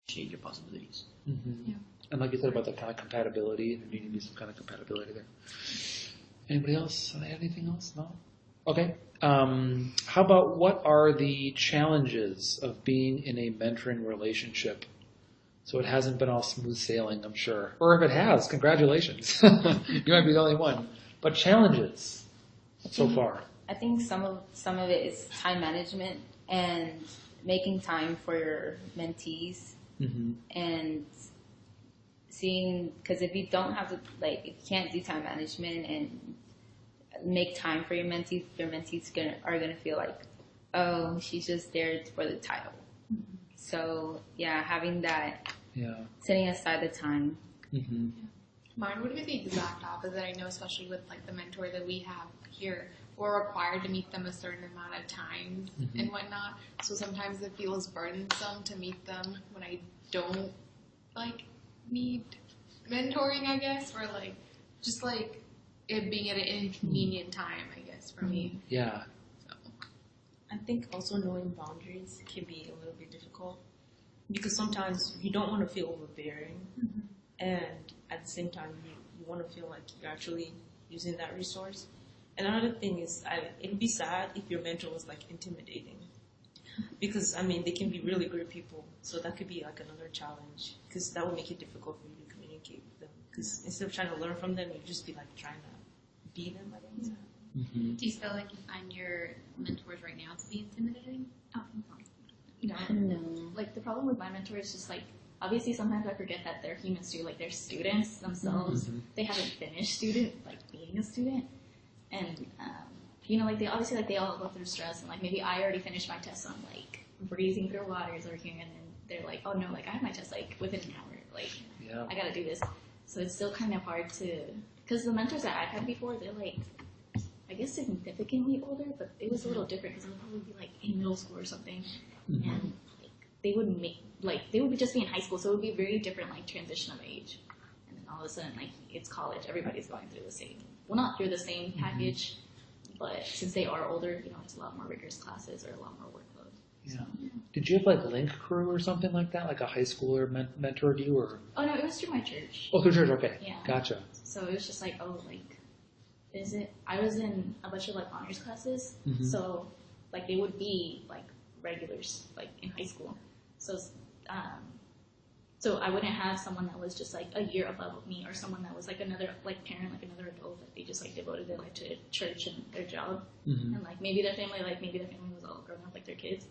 change your possibilities. Mm-hmm. Yeah. And like you said about the kind of compatibility, there needs to be some kind of compatibility there. Anybody else? Anything else? No? Okay. How about what are the challenges of being in a mentoring relationship? So it hasn't been all smooth sailing, I'm sure. Or if it has, congratulations. You might be the only one. But challenges so far. I think some of it is time management and making time for your mentees and seeing, because if you don't have to, like, if you can't do time management and make time for your mentees are gonna feel like, oh, she's just there for the title. So yeah, having that, setting aside the time. Mm-hmm. Mine would be the exact opposite. I know, especially with like the mentor that we have here, we're required to meet them a certain amount of times and whatnot. So sometimes it feels burdensome to meet them when I don't like need mentoring, I guess, or like just like it being at an inconvenient time, I guess, for me. Yeah. So. I think also knowing boundaries can be a little bit difficult because sometimes you don't want to feel overbearing, and at the same time you want to feel like you're actually using that resource. And another thing is, it would be sad if your mentor was like intimidating, because I mean they can be really great people, so that could be like another challenge because that would make it difficult for you to communicate with them. Because instead of trying to learn from them, you just be like trying to be them, I guess. Do you feel like you find your mentors right now to be intimidating? Oh, no. Like, the problem with my mentor is just, like, obviously sometimes I forget that they're humans too. Like, they're students themselves. They haven't finished being a student. And, you know, like, they obviously, like, they all go through stress. And, like, maybe I already finished my test, so I'm, like, breezing through waters over here. And then they're like, oh, no, like, I have my test, like, within an hour. Like, I gotta do this. So it's still kind of hard to... Because the mentors that I've had before, they're, like... I guess significantly older, but it was a little different because I would probably be like in middle school or something, and like, they would just be in high school, so it would be a very different like transition of age. And then all of a sudden, like it's college, everybody's going through the same, well, not through the same package, but since they are older, you know, it's a lot more rigorous classes or a lot more workload. Yeah. So, did you have like Link Crew or something like that? Like a high schooler mentored you, or? Oh no, it was through my church. Oh, through church. Okay. Yeah. Gotcha. So it was just like, oh, like. I was in a bunch of like honors classes, so like they would be like regulars like in high school. So so I wouldn't have someone that was just like a year above me or someone that was like another like parent, like another adult that they just like devoted their life to church and their job, and like maybe their family was all grown up like their kids.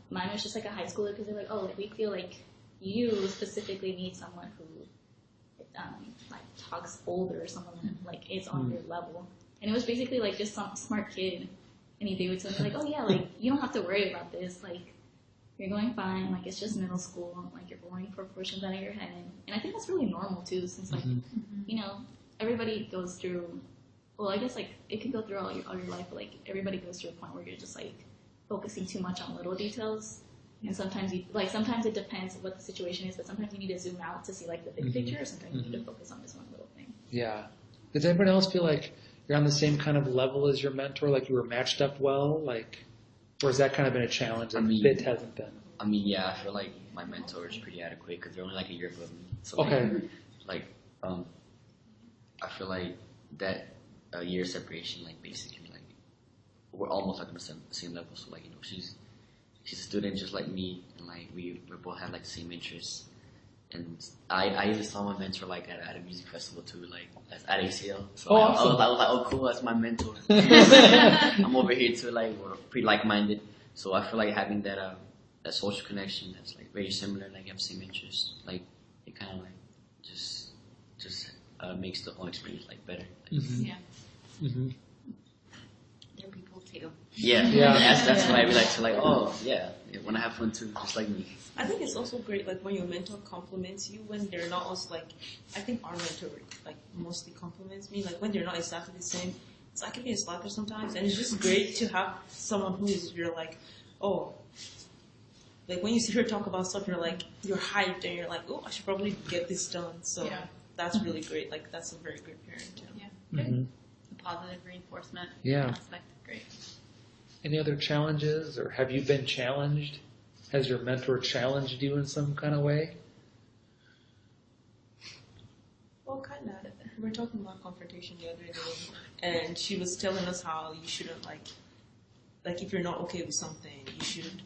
Mine was just like a high schooler because they're like, oh, like we feel like you specifically need someone who like talks older or someone that like is on your level. And it was basically like just some smart kid, and they would tell me like, oh yeah, like you don't have to worry about this, like you're going fine, like it's just middle school, like you're blowing proportions out of your head. And I think that's really normal too, since like you know, everybody goes through, well, I guess like it could go through all your life, but like everybody goes through a point where you're just like focusing too much on little details. And sometimes sometimes it depends what the situation is, but sometimes you need to zoom out to see like the big picture, or sometimes you need to focus on this one little thing. Yeah. Does everyone else feel like you're on the same kind of level as your mentor, like you were matched up well, like, or has that kind of been a challenge? Like, it hasn't been. I mean, yeah, I feel like my mentor is pretty adequate because they're only like a year above me. So like, I feel like that year separation, like basically, like we're almost like on the same level. So like, you know, she's a student just like me, and like we both had like the same interests. And I even saw my mentor like at a music festival too, like at ACL. So awesome. I was like, oh cool, that's my mentor. I'm over here too, like we're pretty like-minded. So I feel like having that social connection that's like very similar, like you have the same interests, like it kind of like just makes the whole experience like better. Like, Yeah. They're people too. Yeah. That's why I really like to like. Oh yeah, when I have fun too, just like me. I think it's also great like when your mentor compliments you when they're not also like. I think our mentor like mostly compliments me like when they're not exactly the same. So I can be a slacker sometimes, and it's just great to have someone who is you're like, oh. Like when you see her talk about stuff, you're hyped and you're like, oh, I should probably get this done. So that's really great. Like that's a very great parent. Yeah. Good. The positive reinforcement aspect. Great. Any other challenges, or have you been challenged Has your mentor challenged you in some kind of way? Well, kind of. We were talking about confrontation the other day, and she was telling us how you shouldn't like if you're not okay with something, you should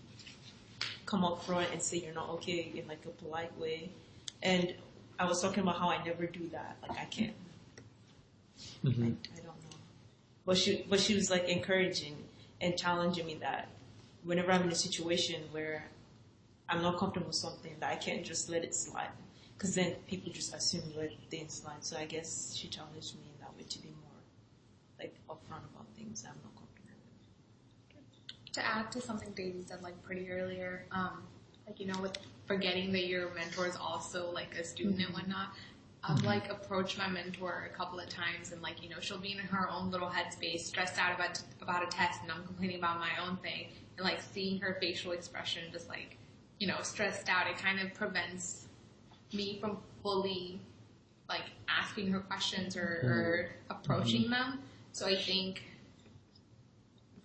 come up front and say you're not okay in like a polite way. And I was talking about how I never do that. Like I can't. Mm-hmm. I don't know. But she was like encouraging and challenging me that whenever I'm in a situation where I'm not comfortable with something, that I can't just let it slide. Because then people just assume you let things slide. So I guess she challenged me in that way to be more like upfront about things I'm not comfortable with. To add to something Daisy said like pretty earlier, like with forgetting that your mentor is also like a student and whatnot, I've like approached my mentor a couple of times and like she'll be in her own little headspace, stressed out about a test, and I'm complaining about my own thing, and like seeing her facial expression just like stressed out, it kind of prevents me from fully like asking her questions or approaching them. So I think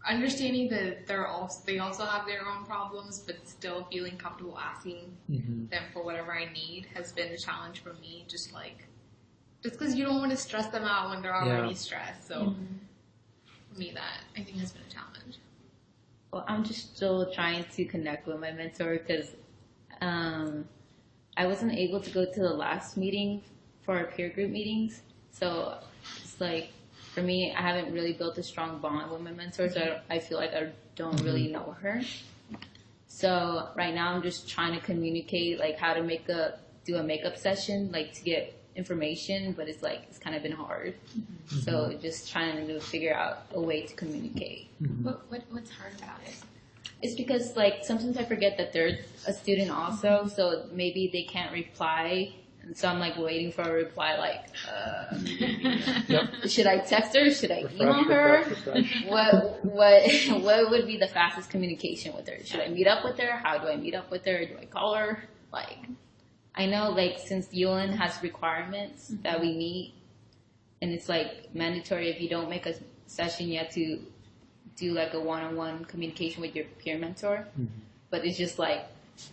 understanding that they also have their own problems, but still feeling comfortable asking them for whatever I need has been a challenge for me. Just because you don't want to stress them out when they're already stressed. So for me, that I think has been a challenge. Well, I'm just still trying to connect with my mentor because I wasn't able to go to the last meeting for our peer group meetings. So it's like, for me, I haven't really built a strong bond with my mentor, so I feel like I don't really know her. So right now I'm just trying to communicate like how to do a makeup session, like to get information, but it's kind of been hard. So just trying to figure out a way to communicate. What's hard about it? It's because like sometimes I forget that they're a student also, so maybe they can't reply, and so I'm like waiting for a reply. Like, should I text her? Should I email her? What would be the fastest communication with her? Should I meet up with her? How do I meet up with her? Do I call her? Like, I know like since ULN has requirements that we meet, and it's like mandatory if you don't make a session, you have to do like a one-on-one communication with your peer mentor. But it's just like,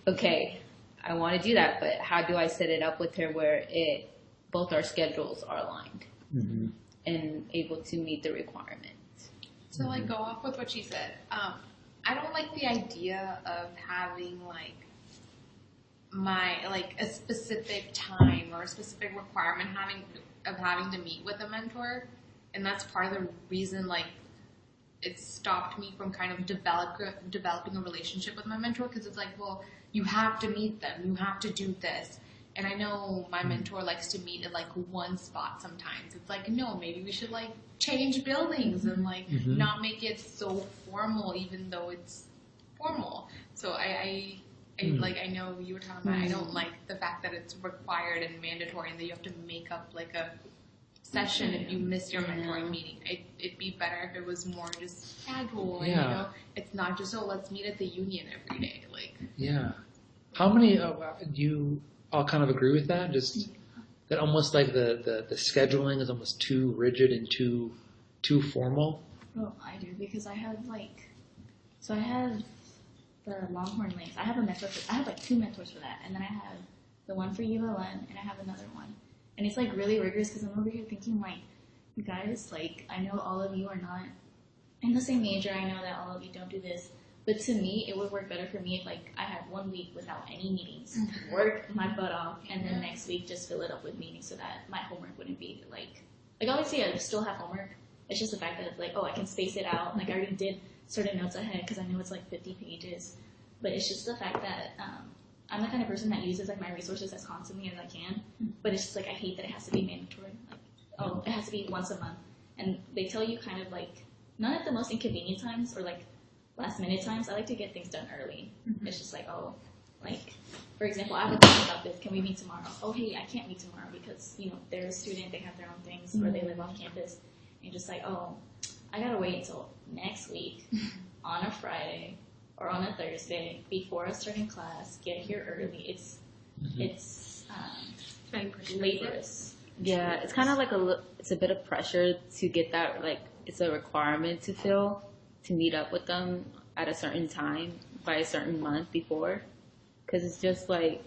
okay, I want to do that, but how do I set it up with her where both our schedules are aligned and able to meet the requirements? So like go off with what she said. I don't like the idea of having like a specific time or a specific requirement having to meet with a mentor, and that's part of the reason like it stopped me from kind of developing a relationship with my mentor, because it's like, well, you have to meet them, you have to do this. And I know my mentor likes to meet at like one spot sometimes. It's like, no, maybe we should like change buildings and like not make it so formal, even though it's formal. So I know you were talking about, I don't like the fact that it's required and mandatory and that you have to make up like a session if you miss your mentoring meeting. It'd be better if it was more just casual and it's not just let's meet at the union every day. How many do you all kind of agree with that? Just that almost like the scheduling is almost too rigid and too formal. Well, I do because I have the Longhorn Links. I have I have like 2 mentors for that, and then I have the one for ULN, and I have another one. And it's like really rigorous because I'm over here thinking like, you guys, like I know all of you are not in the same major. I know that all of you don't do this, but to me, it would work better for me if like I had 1 week without any meetings, work my butt off, and then next week just fill it up with meetings so that my homework wouldn't be like obviously I still have homework. It's just the fact that like, I can space it out. Like I already did certain notes ahead because I know it's like 50 pages, but it's just the fact that I'm the kind of person that uses like my resources as constantly as I can, but it's just like I hate that it has to be mandatory. Like, it has to be once a month, and they tell you kind of like not at the most inconvenient times or like last minute times. I like to get things done early. It's just like like for example, I have a question about this. Can we meet tomorrow? Oh hey, I can't meet tomorrow because they're a student, they have their own things, or they live off campus, and just like I gotta wait until next week on a Friday or on a Thursday before I start in class, get here early. It's laborious. Yeah, it's kind of like it's a bit of pressure to get that, like it's a requirement to meet up with them at a certain time. by a certain month before, because it's just like